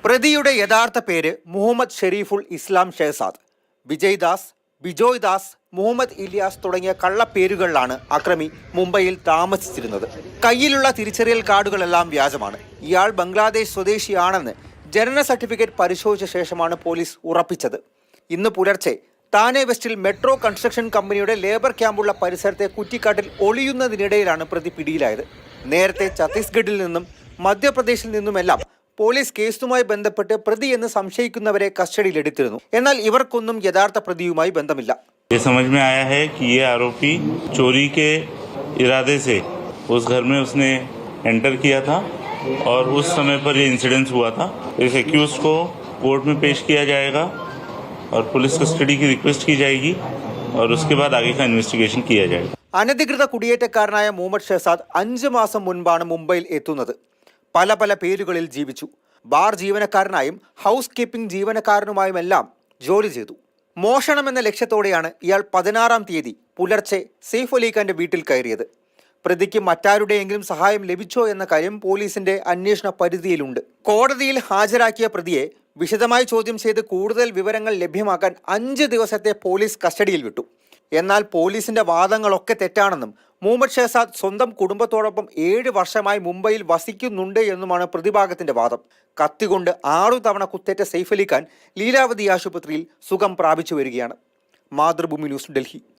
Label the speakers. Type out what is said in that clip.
Speaker 1: പ്രതിയുടെ യഥാർത്ഥ പേര് മുഹമ്മദ് ഷെരീഫുൾ ഇസ്ലാം ഷെഹസാദ്. വിജയ്ദാസ്, ബിജോയ് ദാസ്, മുഹമ്മദ് ഇലിയാസ് തുടങ്ങിയ കള്ളപ്പേരുകളിലാണ് അക്രമി മുംബൈയിൽ താമസിച്ചിരുന്നത്. കയ്യിലുള്ള തിരിച്ചറിയൽ കാർഡുകളെല്ലാം വ്യാജമാണ്. ഇയാൾ ബംഗ്ലാദേശ് സ്വദേശിയാണെന്ന് ജനന സർട്ടിഫിക്കറ്റ് പരിശോധിച്ച ശേഷമാണ് പോലീസ് ഉറപ്പിച്ചത്. ഇന്ന് പുലർച്ചെ താനെ വെസ്റ്റിൽ മെട്രോ കൺസ്ട്രക്ഷൻ കമ്പനിയുടെ ലേബർ ക്യാമ്പുള്ള പരിസരത്തെ കുറ്റിക്കാട്ടിൽ ഒളിയുന്നതിനിടയിലാണ് പ്രതി പിടിയിലായത്. നേരത്തെ ഛത്തീസ്ഗഡിൽ നിന്നും മധ്യപ്രദേശിൽ നിന്നുമെല്ലാം പോലീസ് കേസുമായി ബന്ധപ്പെട്ട് പ്രതി എന്ന് സംശയിക്കുന്നവരെ കസ്റ്റഡിയിലെടുത്തിരുന്നു. എന്നാൽ ഇവർക്കൊന്നും യഥാർത്ഥ പ്രതിയുമായി ബന്ധമില്ല.
Speaker 2: ये समझ में आया है कि ये आरोपी चोरी के इरादे से उस घर में उसने एंटर किया था और उस समय पर ये इंसिडेंस हुआ था. इस एक्यूज को कोर्ट में पेश किया जाएगा और पुलिस कस्टडी की रिक्वेस्ट की जाएगी और उसके बाद आगे का इन्वेस्टिगेशन किया जाएगा.
Speaker 1: അനധികൃത കുടിയേറ്റക്കാരനായ മുഹമ്മദ് ഷെഹസാദ് 5 മാസം മുൻപാണ് മുംബൈയിൽ എത്തുന്നത്. പല പേരുകളിൽ ജീവിച്ചു. ബാർ ജീവനക്കാരനായും ഹൗസ് കീപ്പിംഗ് ജീവനക്കാരനുമായുമെല്ലാം ജോലി ചെയ്തു. മോഷണം എന്ന ലക്ഷ്യത്തോടെയാണ് ഇയാൾ 16-ാം തീയതി പുലർച്ചെ സെയ്ഫ് അലി ഖാന്റെ വീട്ടിൽ കയറിയത്. പ്രതിക്ക് മറ്റാരുടെയെങ്കിലും സഹായം ലഭിച്ചോ എന്ന കാര്യം പോലീസിന്റെ അന്വേഷണ പരിധിയിലുണ്ട്. കോടതിയിൽ ഹാജരാക്കിയ പ്രതിയെ വിശദമായി ചോദ്യം ചെയ്ത് കൂടുതൽ വിവരങ്ങൾ ലഭ്യമാക്കാൻ 5 ദിവസത്തെ പോലീസ് കസ്റ്റഡിയിൽ വിട്ടു. എന്നാൽ പോലീസിന്റെ വാദങ്ങളൊക്കെ തെറ്റാണെന്നും മുഹമ്മദ് ഷെഹസാദ് സ്വന്തം കുടുംബത്തോടൊപ്പം 7 വർഷമായി മുംബൈയിൽ വസിക്കുന്നുണ്ട് എന്നുമാണ് പ്രതിഭാഗത്തിന്റെ വാദം. കത്തികൊണ്ട് 6 തവണ കുത്തേറ്റ സെയ്ഫ് അലി ഖാൻ ലീലാവതി ആശുപത്രിയിൽ സുഖം പ്രാപിച്ചു വരികയാണ്. മാതൃഭൂമി ന്യൂസ്, ഡൽഹി.